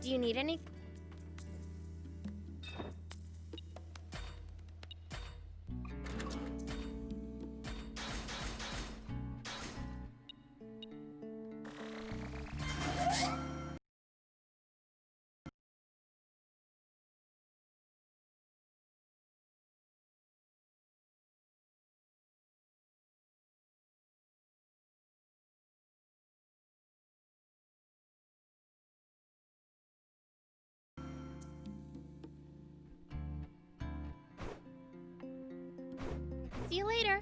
Do you need anything? See you later.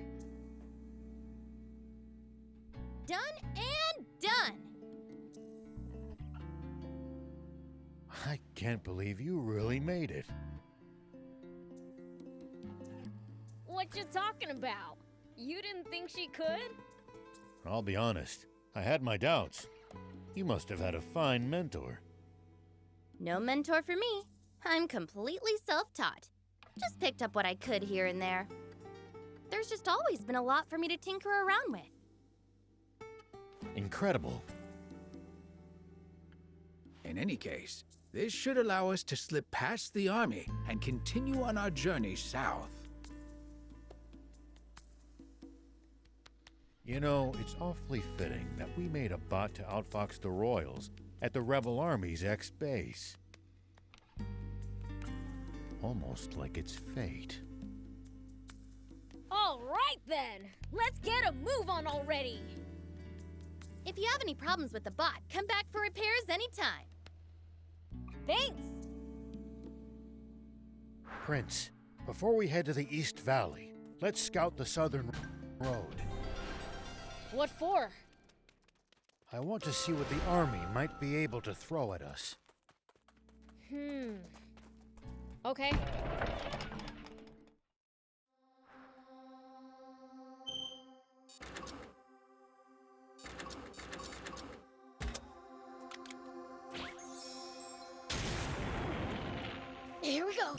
Done and done. I can't believe you really made it. What you talking about? You didn't think she could? I'll be honest, I had my doubts. You must have had a fine mentor. No mentor for me. I'm completely self-taught. Just picked up what I could here and there. There's just always been a lot for me to tinker around with. Incredible. In any case, this should allow us to slip past the army and continue on our journey south. You know, it's awfully fitting that we made a bot to outfox the Royals at the Rebel Army's ex-base. Almost like it's fate. All right then, let's get a move on already. If you have any problems with the bot, come back for repairs anytime. Thanks. Prince, before we head to the East Valley, let's scout the southern road. What for? I want to see what the army might be able to throw at us. Okay. Here we go.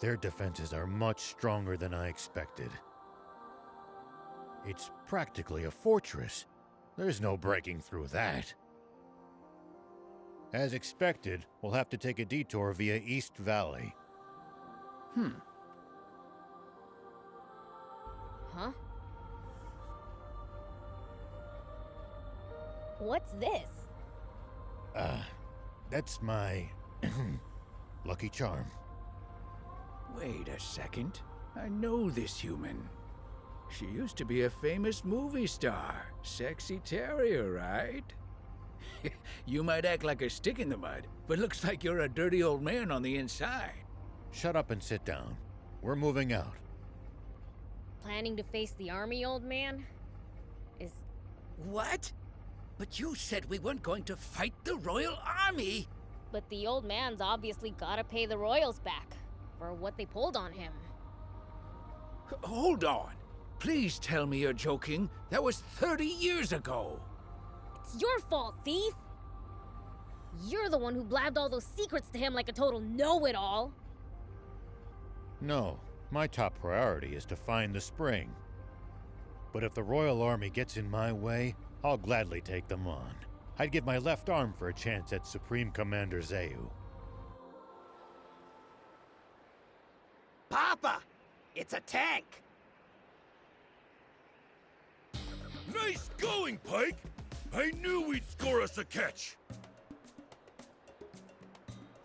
Their defenses are much stronger than I expected. It's practically a fortress. There's no breaking through that. As expected, we'll have to take a detour via East Valley. Huh? What's this? That's my lucky charm. Wait a second. I know this human. She used to be a famous movie star. Sexy Terrier, right? You might act like a stick in the mud, but looks like you're a dirty old man on the inside. Shut up and sit down. We're moving out. Planning to face the army, old man? What? But you said we weren't going to fight the Royal Army! But the old man's obviously gotta pay the royals back for what they pulled on him. Hold on. Please tell me you're joking. That was 30 years ago. It's your fault, thief! You're the one who blabbed all those secrets to him like a total know-it-all. No, my top priority is to find the spring. But if the Royal Army gets in my way, I'll gladly take them on. I'd give my left arm for a chance at Supreme Commander Zeu. Papa! It's a tank! Nice going, Pike! I knew we'd score us a catch!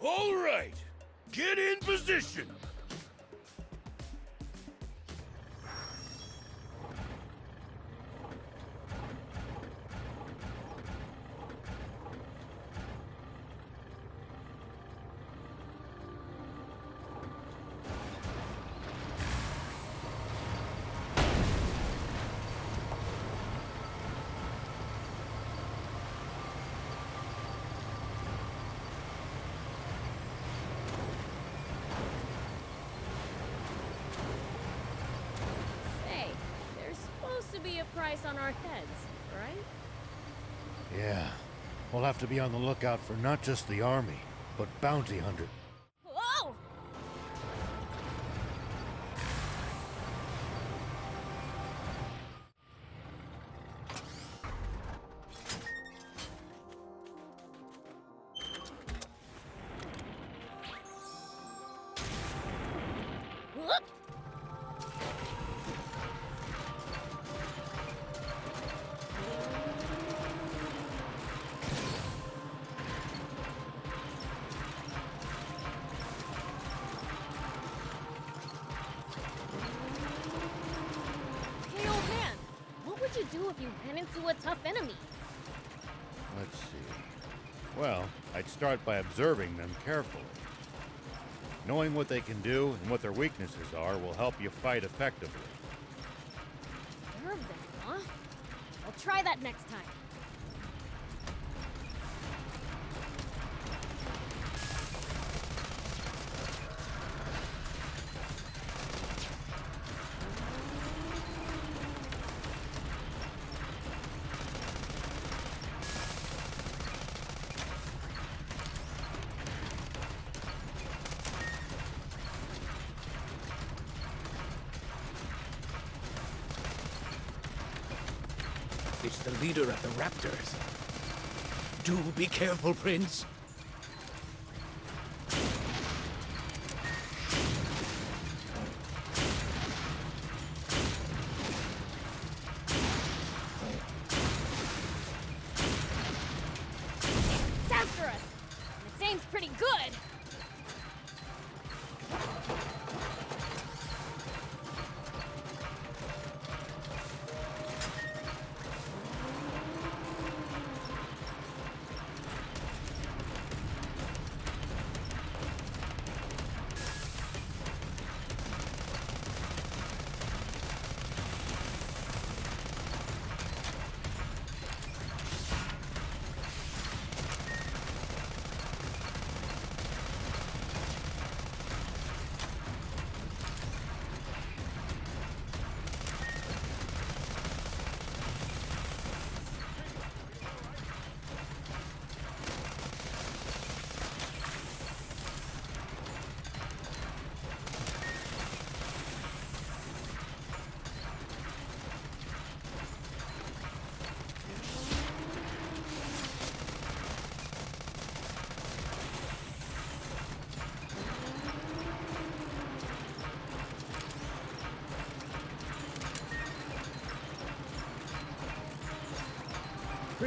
All right, get in position! Say, there's supposed to be a price on our heads, right? Yeah, we'll have to be on the lookout for not just the army, but bounty hunters. Whoa! Whoop! Hey, old man, what would you do if you ran into a tough enemy? Let's see. Well, I'd start by observing them carefully. Knowing what they can do and what their weaknesses are will help you fight effectively. Observe them, huh? I'll try that next time. It's the leader of the Raptors. Do be careful, Prince. It's after us! And it seems pretty good!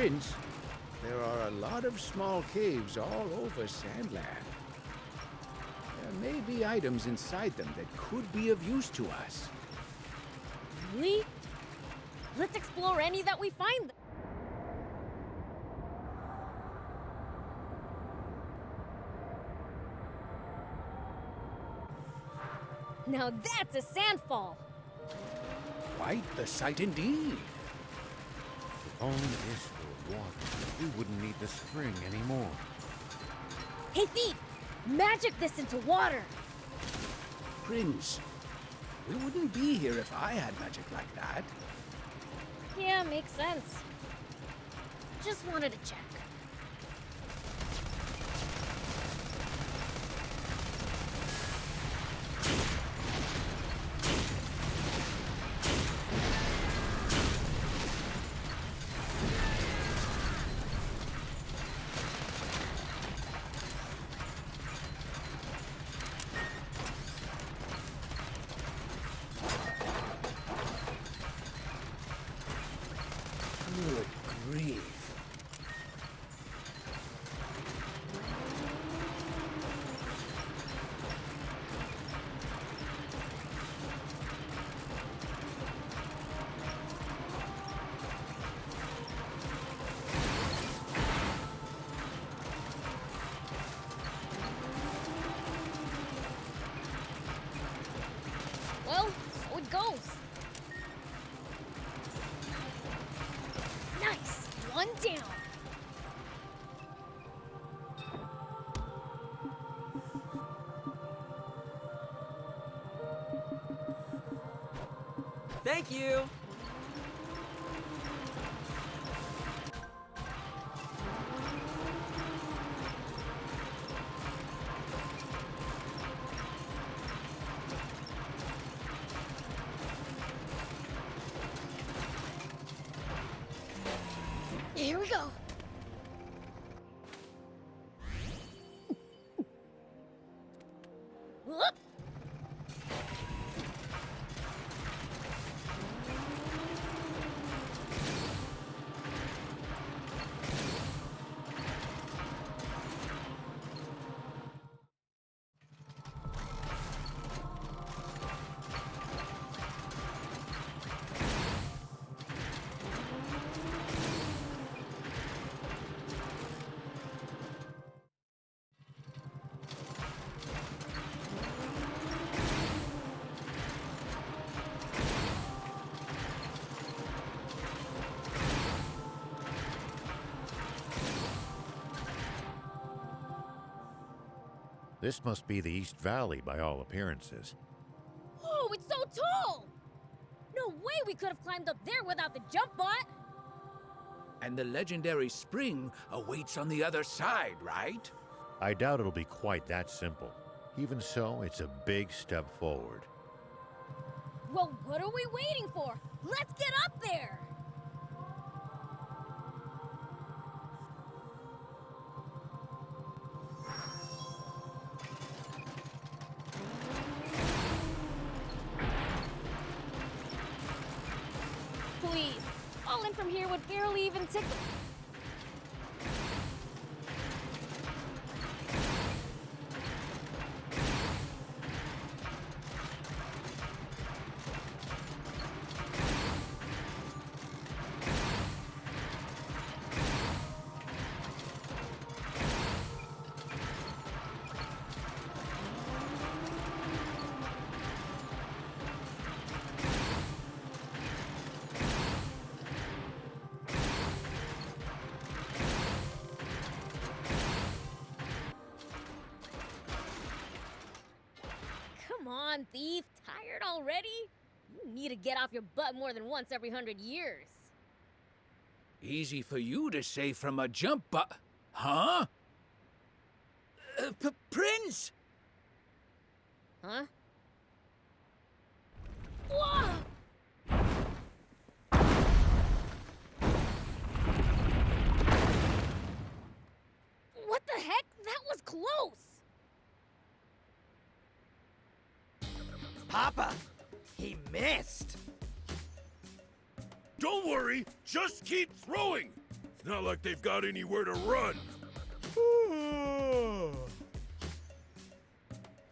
Prince, there are a lot of small caves all over Sandland. There may be items inside them that could be of use to us. Really? Let's explore any that we find. Now that's a sandfall. Quite the sight indeed. If only this were water, we wouldn't need the spring anymore. Hey, Thief! Magic this into water! Prince, we wouldn't be here if I had magic like that. Yeah, makes sense. Just wanted to check. Good grief. Well, so it goes. Nice! One down. Thank you! Here we go. Whoop! This must be the East Valley by all appearances. Whoa, it's so tall! No way we could have climbed up there without the jump bot! And the legendary spring awaits on the other side, right? I doubt it'll be quite that simple. Even so, it's a big step forward. Well, what are we waiting for? Let's get up there! Please, falling from here would barely even tickle. Come on, Thief. Tired already? You need to get off your butt more than once every 100 years. Easy for you to say from a jump huh? Prince! Huh? Whoa! What the heck? That was close! Papa, he missed. Don't worry, just keep throwing. It's not like they've got anywhere to run.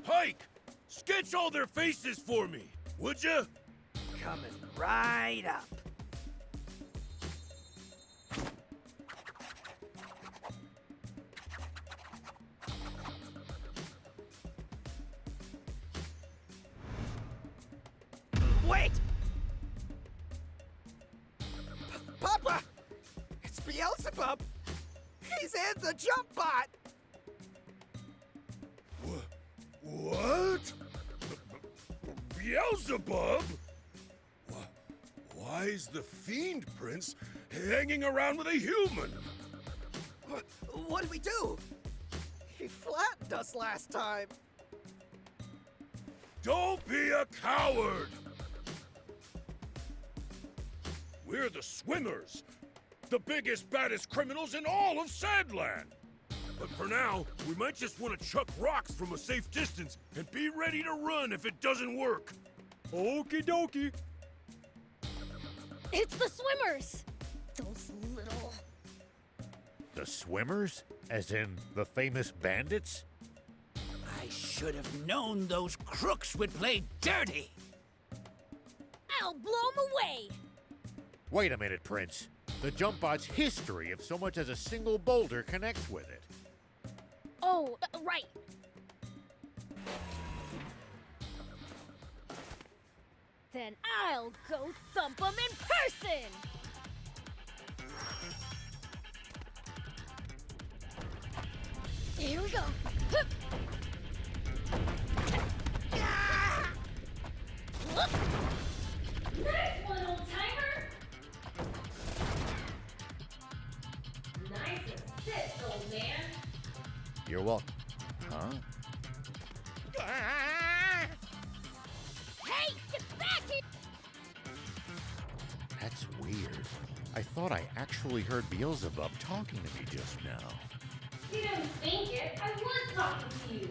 Pike, sketch all their faces for me, would ya? Coming right up. Wait! Papa! It's Beelzebub! He's in the jump bot! What? Beelzebub? Why's the Fiend Prince hanging around with a human? What did we do? He flattened us last time. Don't be a coward! We're the Swimmers, the biggest, baddest criminals in all of Sandland. But for now, we might just want to chuck rocks from a safe distance and be ready to run if it doesn't work. Okie dokie. It's the Swimmers! Those little... The Swimmers? As in the famous bandits? I should have known those crooks would play dirty. I'll blow 'em away! Wait a minute, Prince. The jump bot's history if so much as a single boulder connects with it. Oh, right. Then I'll go thump 'em in person! Here we go. Hup. Whoop. Nice one, old timer! Nice assist, old man! You're welcome. Huh? Hey, get back here! That's weird. I thought I actually heard Beelzebub talking to me just now. You didn't think it. I was talking to you.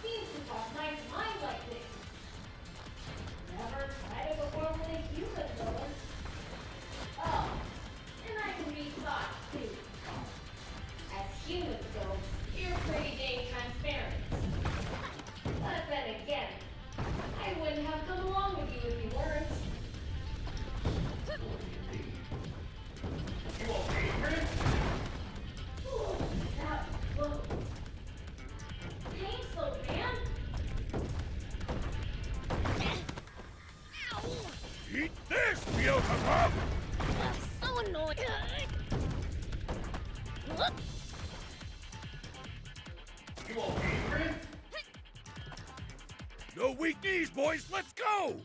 Seems to have nice mind like this. Never tried it before with a human, though. Oh, and I can read thoughts, too. As humans go, you're pretty dang transparent. But then again, I wouldn't have come along with you if you weren't. Ooh, that was close. Thanks, old man. Ow! Eat this, Beelzebub! So annoying. Whoop. No weak knees, boys. Let's go!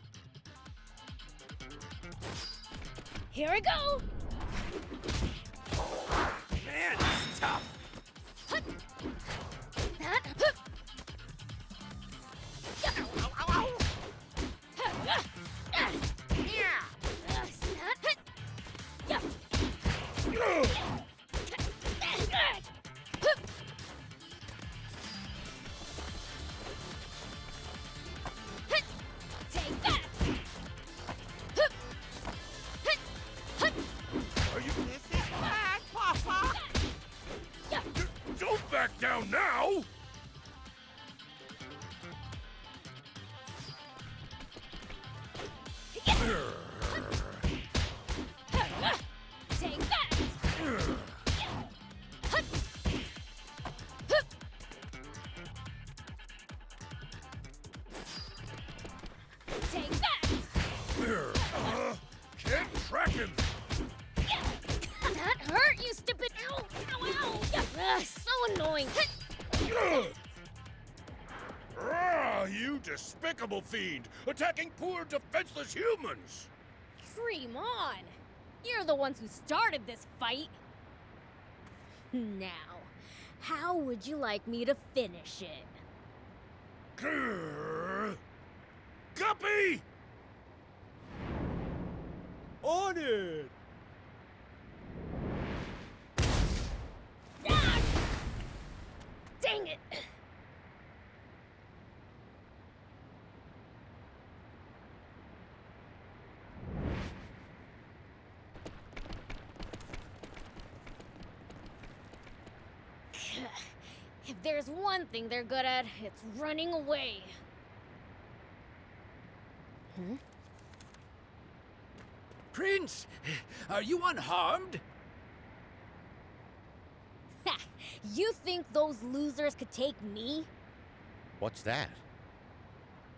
Here I go. Man, it's tough. That. Take that. Are you... This is bad, Papa. Don't back down now! Take that. Take that. Can't track him! That hurt, you stupid. Ow, ow, ow. So annoying. You despicable fiend! Attacking poor, defenseless humans! Dream on. You're the ones who started this fight. Now, how would you like me to finish it? Grrr. Guppy! On it. Ah! Dang it! If there's one thing they're good at, it's running away. Prince, are you unharmed? Ha! You think those losers could take me? What's that?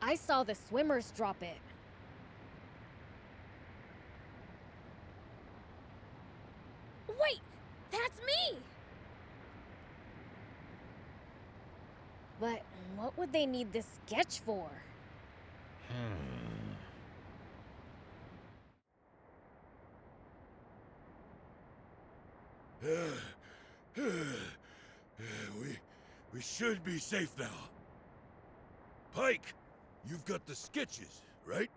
I saw the swimmers drop it. Wait! That's me! But what would they need this sketch for? We should be safe now. Pike, you've got the sketches, right?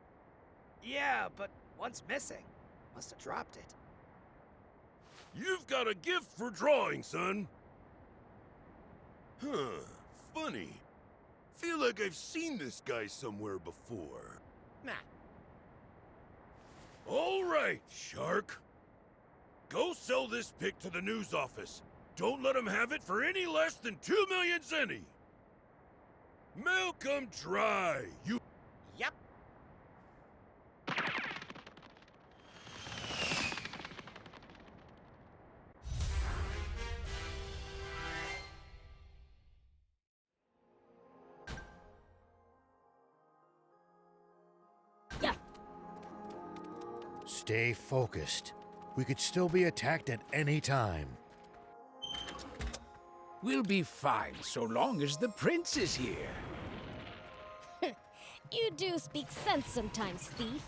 Yeah, but one's missing. Must have dropped it. You've got a gift for drawing, son. Huh, funny. Feel like I've seen this guy somewhere before. Nah. All right, Shark. Go sell this pic to the news office. Don't let him have it for any less than 2 million zenny. Malcolm Dry, you... Yep. Yeah. Stay focused. We could still be attacked at any time. We'll be fine so long as the prince is here. You do speak sense sometimes, thief.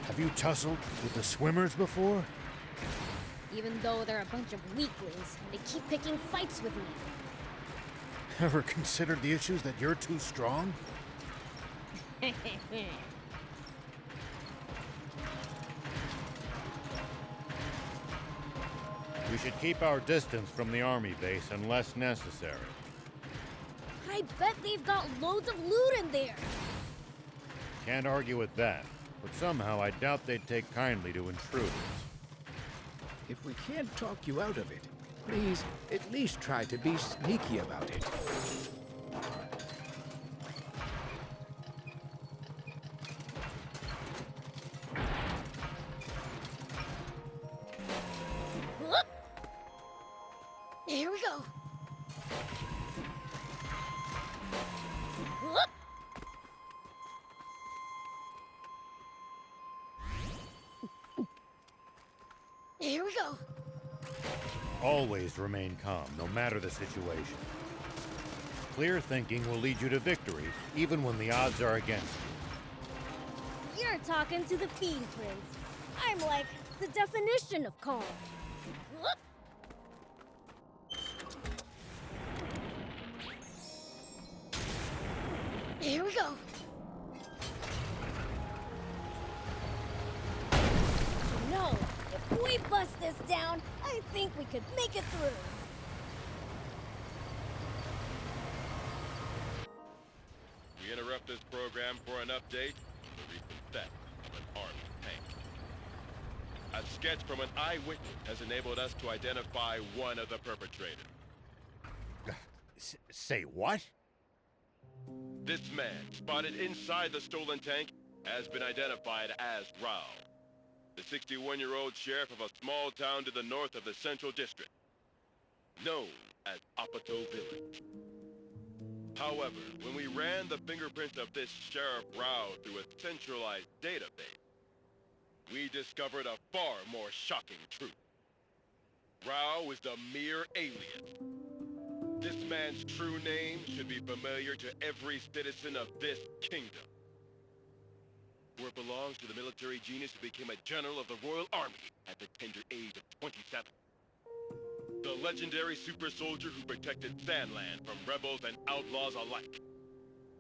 Have you tussled with the swimmers before? Even though they're a bunch of weaklings, they keep picking fights with me. Ever considered the issues that you're too strong? We should keep our distance from the army base unless necessary. I bet they've got loads of loot in there. Can't argue with that, but somehow I doubt they'd take kindly to intruders. If we can't talk you out of it, please at least try to be sneaky about it. Whoop. Here we go. Whoop. Here we go. Always remain calm, no matter the situation. Clear thinking will lead you to victory, even when the odds are against you. You're talking to the Fiend Prince. I'm like the definition of calm. Whoop. Here we go. No, if we bust this down, I think we could make it through. We interrupt this program for an update on the recent theft of an army tank. A sketch from an eyewitness has enabled us to identify one of the perpetrators. Say what? This man, spotted inside the stolen tank, has been identified as Rao, the 61-year-old sheriff of a small town to the north of the Central District, known as Apato Village. However, when we ran the fingerprints of this Sheriff Rao through a centralized database, we discovered a far more shocking truth. Rao is a mere alias. This man's true name should be familiar to every citizen of this kingdom. For it belongs belongs to the military genius who became a general of the Royal Army at the tender age of 27. The legendary super soldier who protected Sandland from rebels and outlaws alike.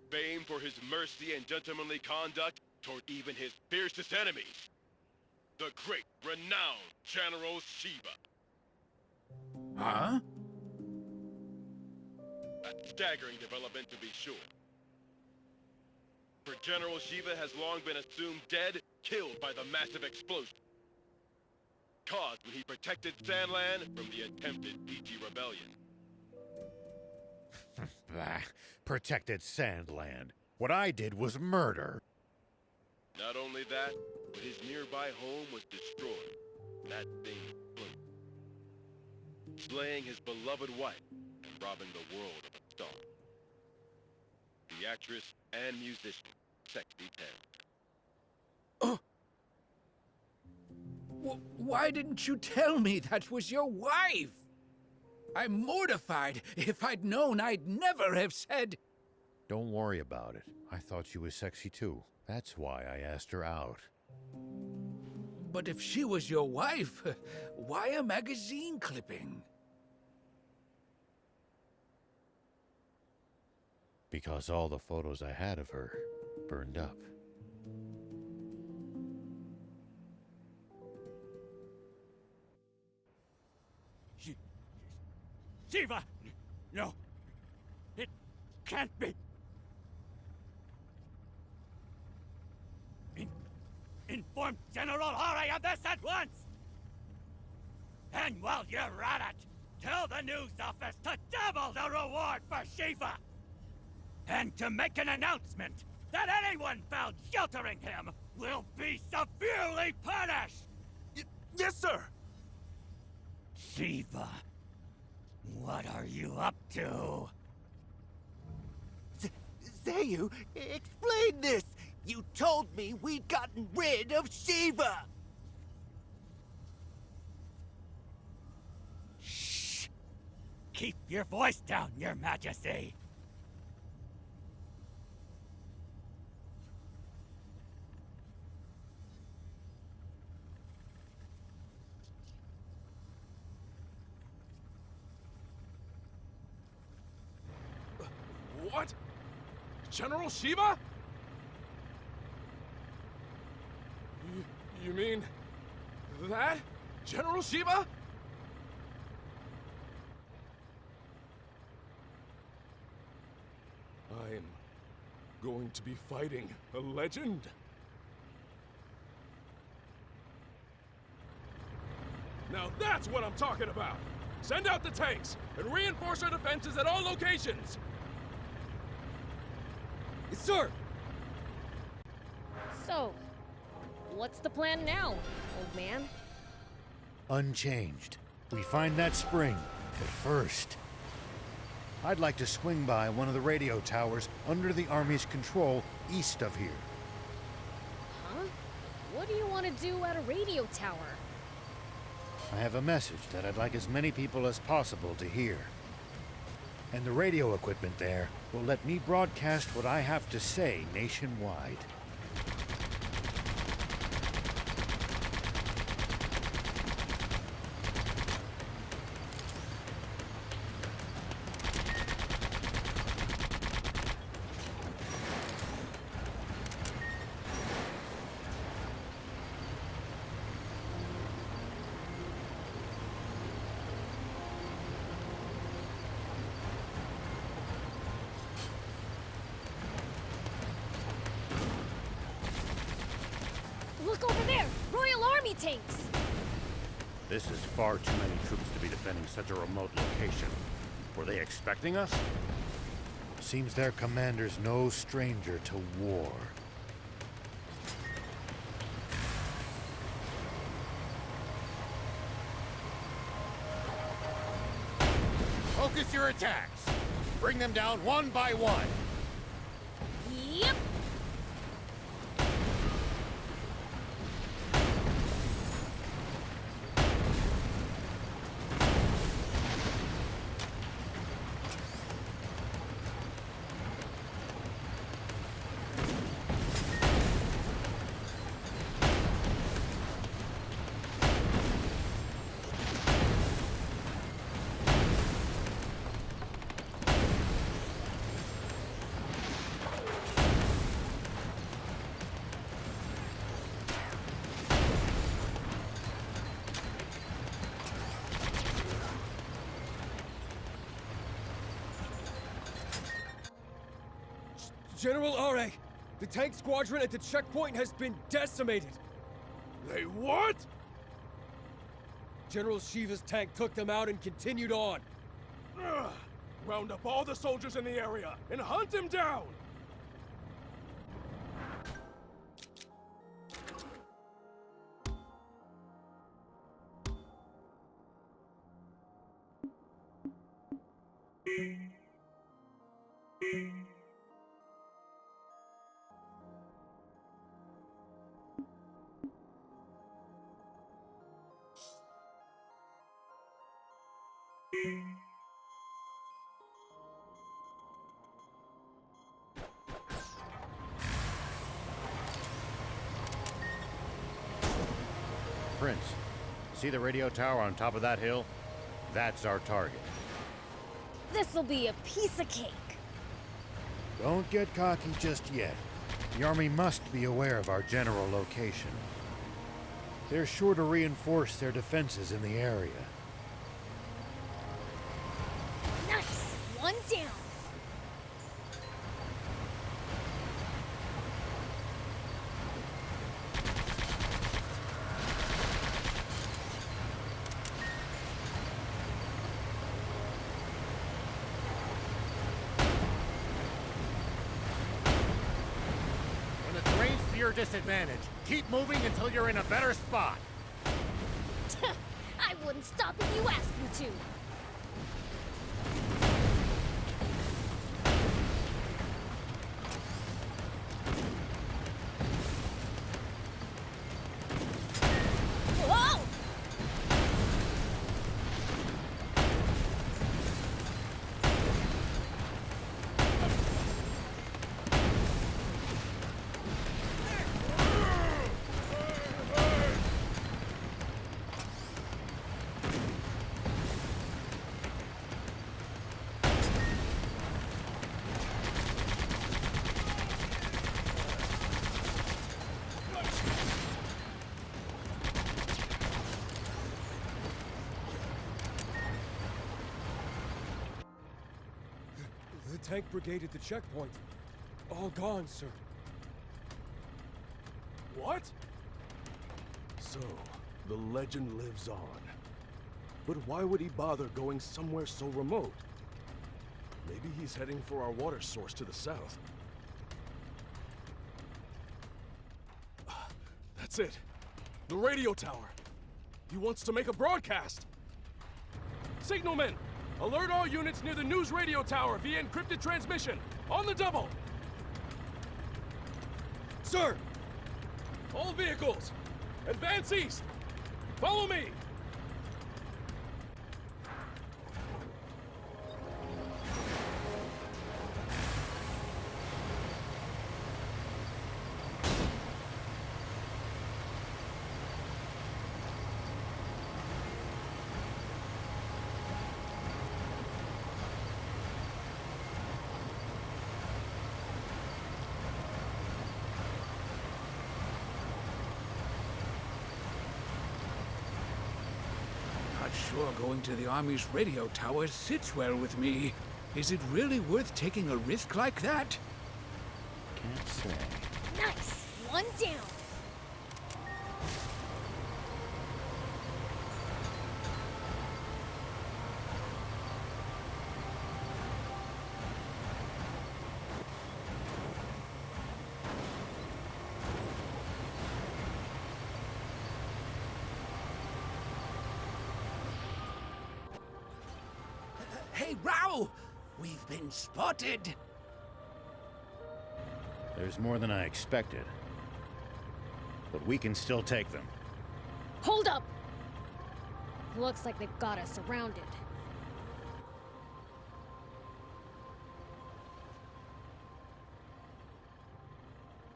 Famed for his mercy and gentlemanly conduct toward even his fiercest enemies. The great, renowned General Shiva. Huh? A staggering development to be sure. For General Shiva has long been assumed dead, killed by the massive explosion caused when he protected Sandland from the attempted PG rebellion. Bah, protected Sandland. What I did was murder. Not only that, but his nearby home was destroyed. That thing blew. Slaying his beloved wife and robbing the world of a star. The actress and musician, Sexy Terry. Why didn't you tell me that was your wife? I'm mortified. If I'd known, I'd never have said... Don't worry about it. I thought she was sexy too. That's why I asked her out. But if she was your wife, why a magazine clipping? Because all the photos I had of her burned up. Shiva! No. It can't be. Inform General Hari of this at once! And while you're at it, tell the news office to double the reward for Shiva! And to make an announcement that anyone found sheltering him will be severely punished! Yes, sir! Shiva, what are you up to? Zayu, explain this! You told me we'd gotten rid of Shiva! Shh! Keep your voice down, Your Majesty! What? General Shiva? You mean... that? General Shiva? I'm going to be fighting a legend. Now that's what I'm talking about! Send out the tanks and reinforce our defenses at all locations! Yes, sir! So, what's the plan now, old man? Unchanged. We find that spring, but first... I'd like to swing by one of the radio towers under the Army's control east of here. Huh? What do you want to do at a radio tower? I have a message that I'd like as many people as possible to hear. And the radio equipment there will let me broadcast what I have to say nationwide. Look over there! Royal Army tanks! This is far too many troops to be defending such a remote location. Were they expecting us? Seems their commander's no stranger to war. Focus your attacks! Bring them down one by one! Yep! General Are, the tank squadron at the checkpoint has been decimated. They what? General Shiva's tank took them out and continued on. Ugh. Round up all the soldiers in the area and hunt him down! Prince, see the radio tower on top of that hill? That's our target. This'll be a piece of cake. Don't get cocky just yet. The Army must be aware of our general location. They're sure to reinforce their defenses in the area. Nice! One down. When the terrain's to your disadvantage, keep moving until you're in a better spot. I wouldn't stop if you asked me to. Whoa! The tank brigade at the checkpoint. All gone, sir. What? So, the legend lives on. But why would he bother going somewhere so remote? Maybe he's heading for our water source to the south. That's it. The radio tower. He wants to make a broadcast. Signalman, alert all units near the news radio tower via encrypted transmission. On the double. Sir! All vehicles, advance east. Follow me. Not sure going to the Army's radio tower sits well with me. Is it really worth taking a risk like that? Can't say. Nice! One down. Hey, Rao! We've been spotted! There's more than I expected. But we can still take them. Hold up! Looks like they've got us surrounded.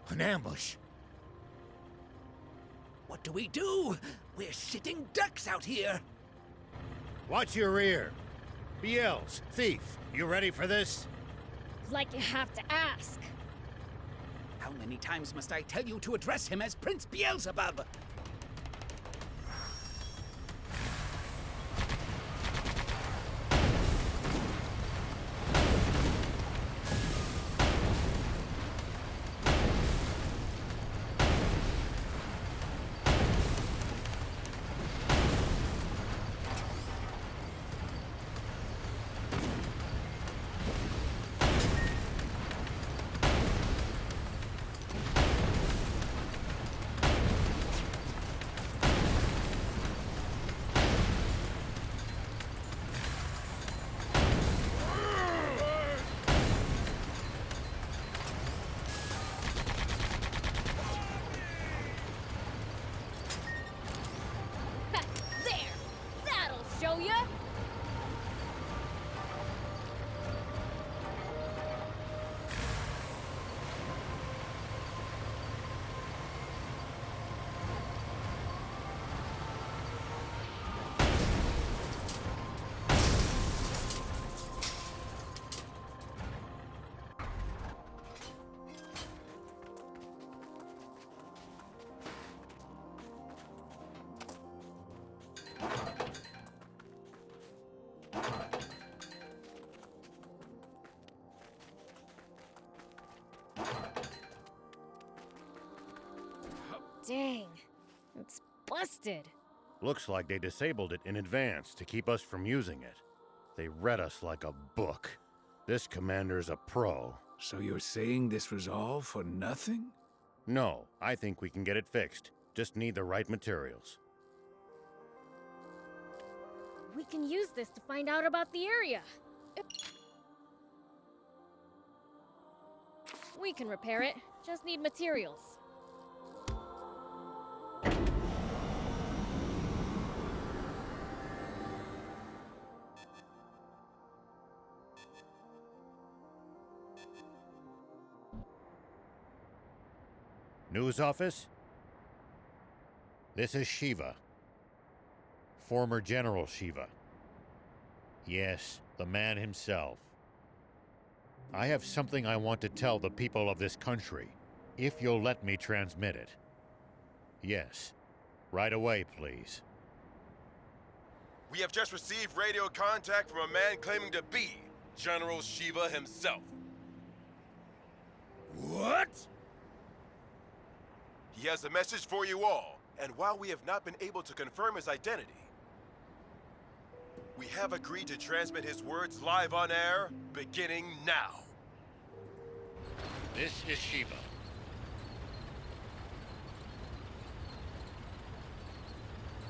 An ambush. What do we do? We're sitting ducks out here. Watch your rear. BLs, Thief, you ready for this? Like you have to ask. How many times must I tell you to address him as Prince Beelzebub? Dang. It's busted. Looks like they disabled it in advance to keep us from using it. They read us like a book. This commander's a pro. So you're saying this was all for nothing? No, I think we can get it fixed. Just need the right materials. We can use this to find out about the area. We can repair it. Just need materials. News office? This is Shiva. Former General Shiva. Yes, the man himself. I have something I want to tell the people of this country, if you'll let me transmit it. Yes, right away, please. We have just received radio contact from a man claiming to be General Shiva himself. What? He has a message for you all, and while we have not been able to confirm his identity, we have agreed to transmit his words live on air, beginning now. This is Shiva.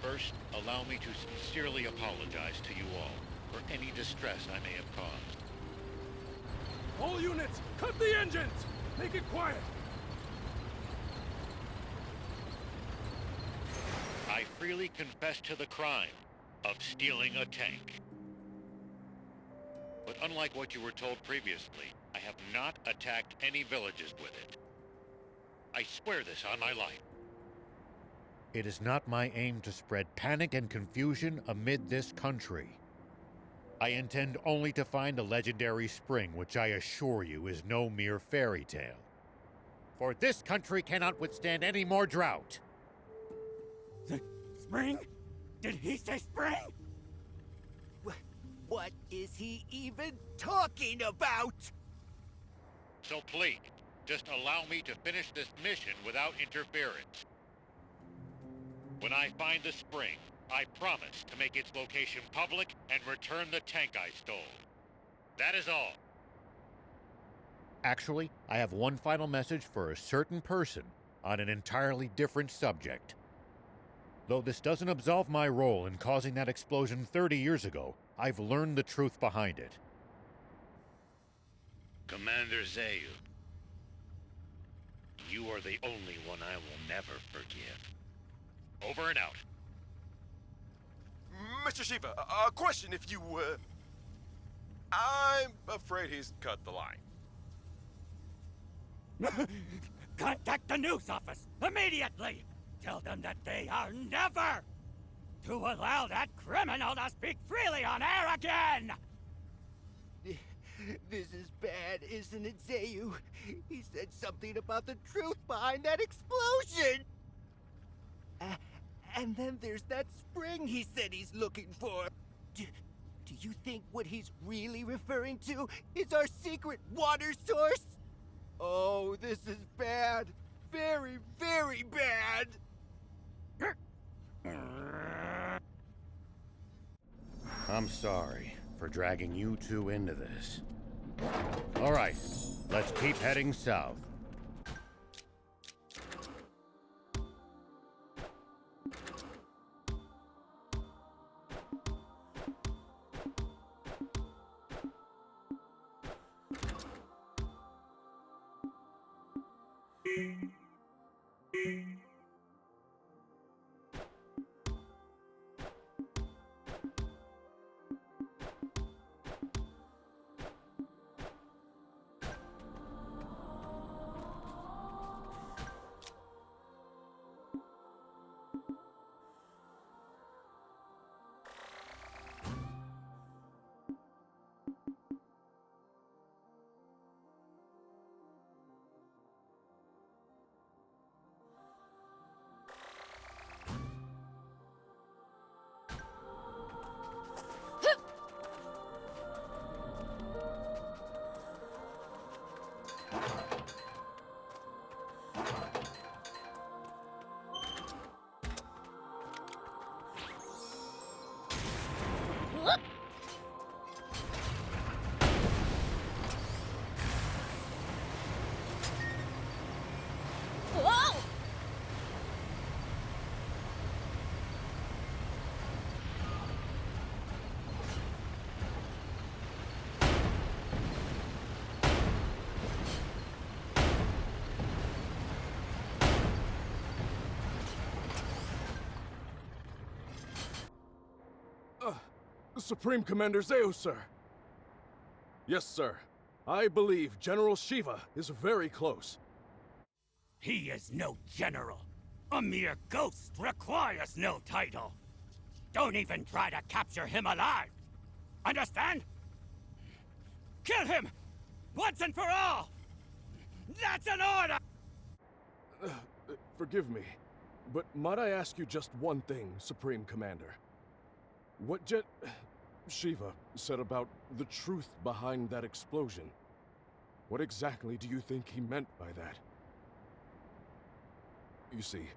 First, allow me to sincerely apologize to you all for any distress I may have caused. All units, cut the engines! Make it quiet! I freely confess to the crime of stealing a tank. But unlike what you were told previously, I have not attacked any villages with it. I swear this on my life. It is not my aim to spread panic and confusion amid this country. I intend only to find the legendary spring, which I assure you is no mere fairy tale. For this country cannot withstand any more drought. Spring? Did he say spring? What is he even talking about? So please, just allow me to finish this mission without interference. When I find the spring, I promise to make its location public and return the tank I stole. That is all. Actually, I have one final message for a certain person on an entirely different subject. Though this doesn't absolve my role in causing that explosion 30 years ago, I've learned the truth behind it. Commander Zayu, you are the only one I will never forgive. Over and out. Mr. Shiva, a question if you would. I'm afraid he's cut the line. Contact the news office immediately! Tell them that they are never to allow that criminal to speak freely on air again! This is bad, isn't it, Zayu? He said something about the truth behind that explosion! And then there's that spring he said he's looking for. Do you think what he's really referring to is our secret water source? Oh, this is bad. Very, very bad! I'm sorry for dragging you two into this. All right, let's keep heading south. Supreme Commander Zeo, sir. Yes, sir. I believe General Shiva is very close. He is no general. A mere ghost requires no title. Don't even try to capture him alive. Understand? Kill him! Once and for all! That's an order! Forgive me, but might I ask you just one thing, Supreme Commander? What Shiva said about the truth behind that explosion. What exactly do you think he meant by that? You see,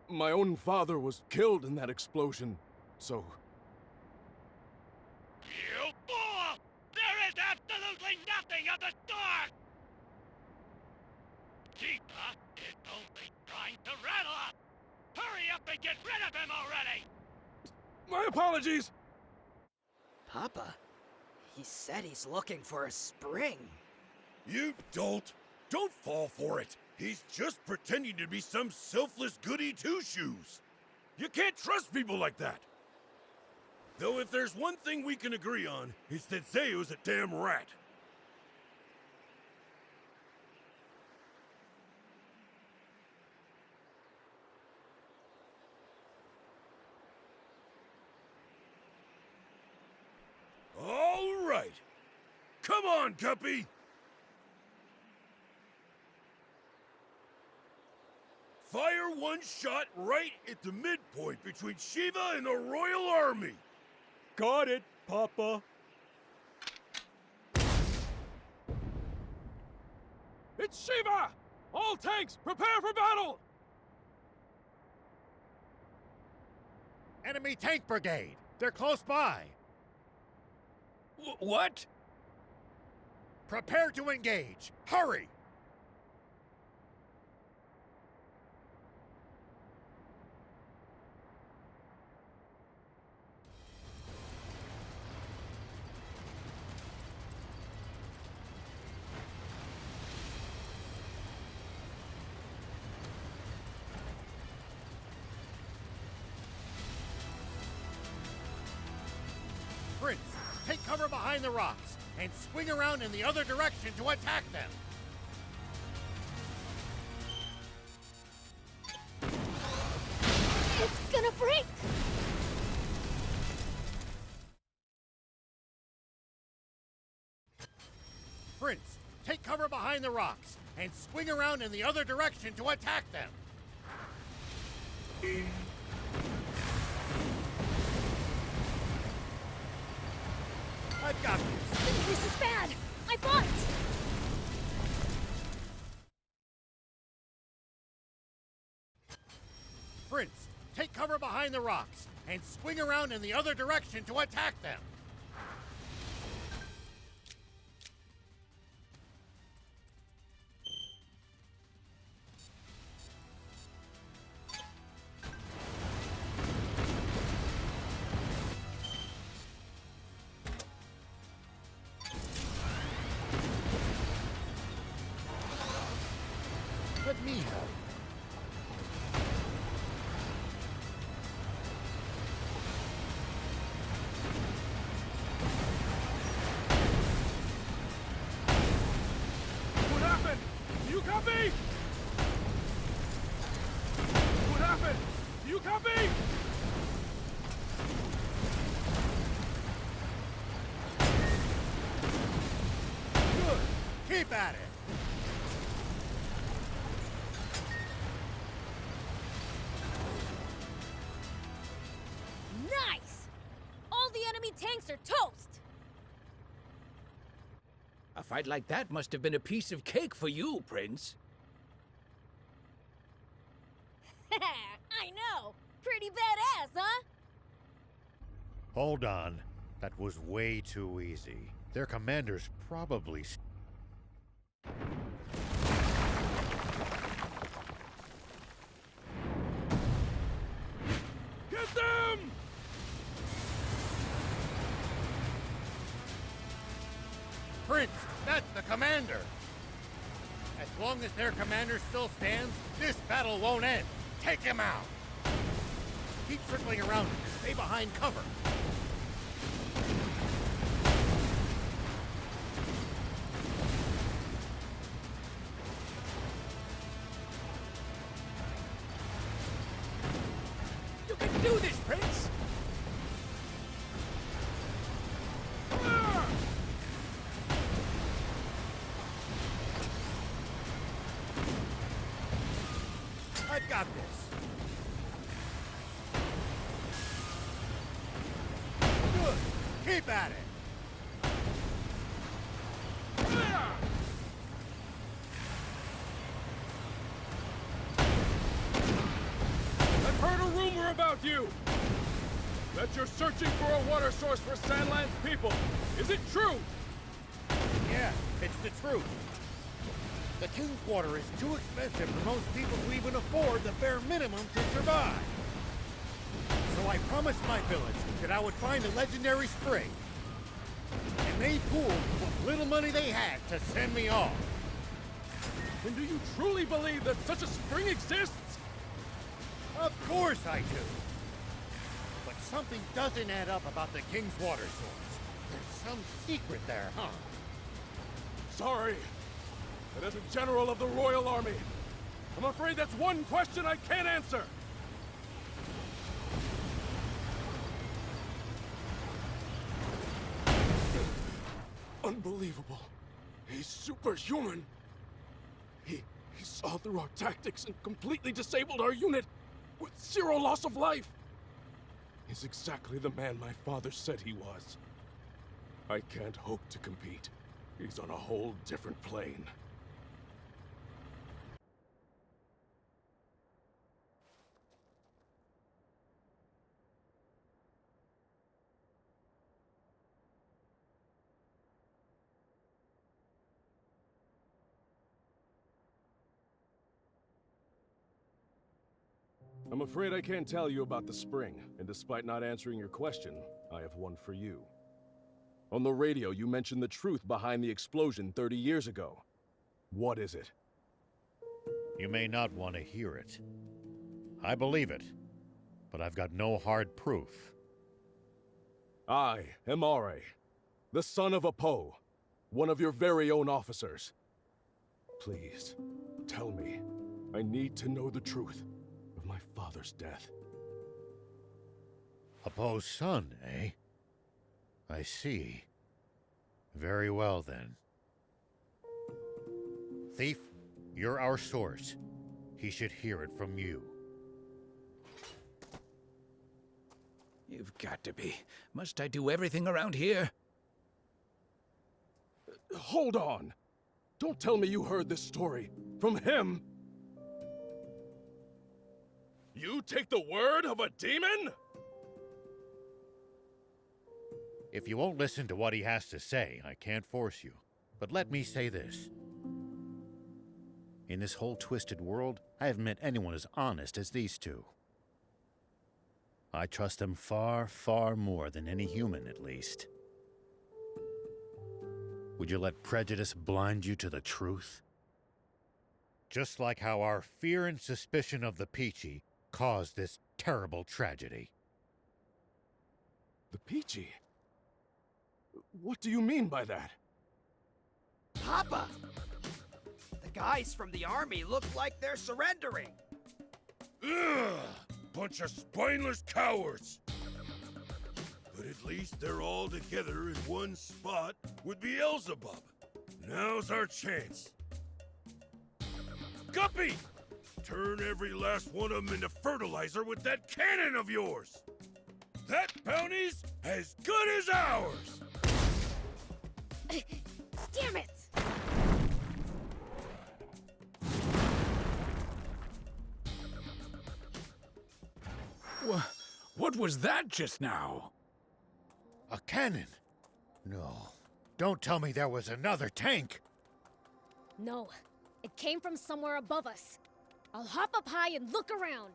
my own father was killed in that explosion, so... You fool! There is absolutely nothing of the sort! Shiva is only trying to rattle us! Hurry up and get rid of him already! My apologies! Papa, he said he's looking for a spring. You dolt! Don't fall for it! He's just pretending to be some selfless goody two-shoes! You can't trust people like that! Though if there's one thing we can agree on, it's that Zeo's a damn rat. All right! Come on, Guppy! Fire one shot right at the midpoint between Shiva and the Royal Army! Got it, Papa. It's Shiva! All tanks, prepare for battle! Enemy tank brigade! They're close by! What? Prepare to engage! Hurry! Prince, take cover behind the rocks and swing around in the other direction to attack them. It's gonna break! Prince, take cover behind the rocks and swing around in the other direction to attack them. I've got this. This is bad! I fought! Prince, take cover behind the rocks and swing around in the other direction to attack them. Let me help. What happened? You copy? What happened? You copy? Good. Keep at it. Nice! All the enemy tanks are toast! A fight like that must have been a piece of cake for you, Prince. I know! Pretty badass, huh? Hold on. That was way too easy. Their commander's probably... Get them! Prince, that's the commander! As long as their commander still stands, this battle won't end. Take him out! Keep circling around and stay behind cover. do this, Prince! I've got this. Good. Keep at it. I've heard a rumor about you! That you're searching for a water source for Sandland's people. Is it true? Yeah, it's the truth. The King's water is too expensive for most people to even afford the bare minimum to survive. So I promised my village that I would find a legendary spring. And they pooled what little money they had to send me off. And do you truly believe that such a spring exists? Of course I do. But something doesn't add up about the King's water source. There's some secret there, huh? Sorry. But as a general of the Royal Army, I'm afraid that's one question I can't answer. Unbelievable. He's superhuman. He saw through our tactics and completely disabled our unit with zero loss of life. He's exactly the man my father said he was. I can't hope to compete. He's on a whole different plane. I'm afraid I can't tell you about the spring, and despite not answering your question, I have one for you. On the radio, you mentioned the truth behind the explosion 30 years ago. What is it? You may not want to hear it. I believe it, but I've got no hard proof. I am Are, the son of Apo, one of your very own officers. Please, tell me. I need to know the truth of my father's death. Apo's son, eh? I see. Very well, then. Thief, you're our source. He should hear it from you. You've got to be. Must I do everything around here? Hold on! Don't tell me you heard this story from him! You take the word of a demon? If you won't listen to what he has to say, I can't force you. But let me say this. In this whole twisted world, I haven't met anyone as honest as these two. I trust them far, far more than any human, at least. Would you let prejudice blind you to the truth? Just like how our fear and suspicion of the Peachy caused this terrible tragedy. The Peachy? What do you mean by that? Papa! The guys from the army look like they're surrendering. Ugh! Bunch of spineless cowards! But at least they're all together in one spot with Beelzebub. Now's our chance. Guppy! Turn every last one of them into fertilizer with that cannon of yours! That bounty's as good as ours! Damn it! What was that just now? A cannon? No. Don't tell me there was another tank! No, it came from somewhere above us. I'll hop up high and look around.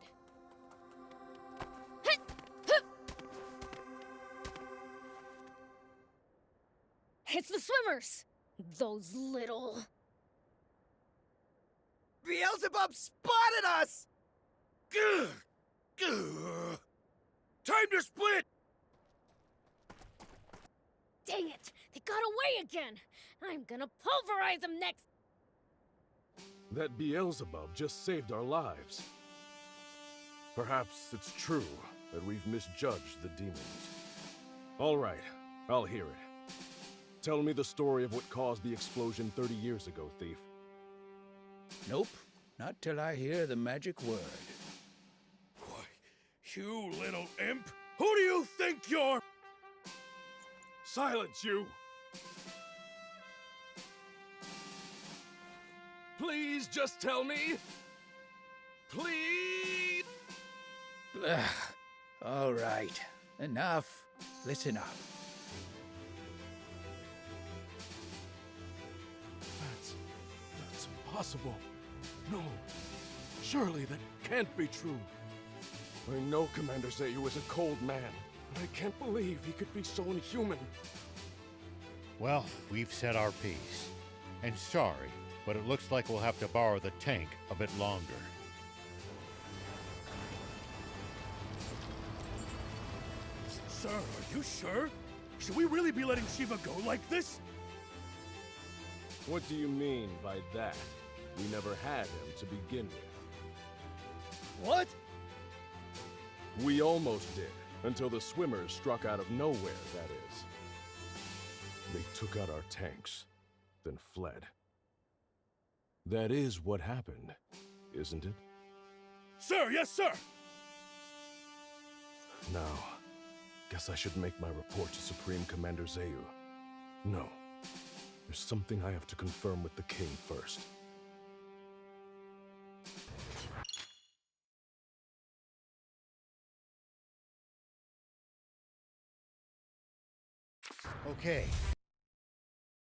It's the swimmers! Those little... Beelzebub spotted us! Gah! Gah! Time to split! Dang it! They got away again! I'm gonna pulverize them next! That Beelzebub just saved our lives. Perhaps it's true. that we've misjudged the demons. All right, I'll hear it. Tell me the story of what caused the explosion 30 years ago, Thief. Nope, not till I hear the magic word. Why, you little imp! Who do you think you're? Silence, you! Please just tell me! Please! Ugh. All right, enough. Listen up. That's impossible. No, surely that can't be true. I know Commander Zayu is a cold man, but I can't believe he could be so inhuman. Well, we've said our piece. And sorry, but it looks like we'll have to borrow the tank a bit longer. Sir, are you sure? Should we really be letting Shiva go like this? What do you mean by that? We never had him to begin with. What? We almost did, until the swimmers struck out of nowhere, that is. They took out our tanks, then fled. That is what happened, isn't it? Sir, yes, sir! Now, guess I should make my report to Supreme Commander Zayu. No, there's something I have to confirm with the king first. Okay,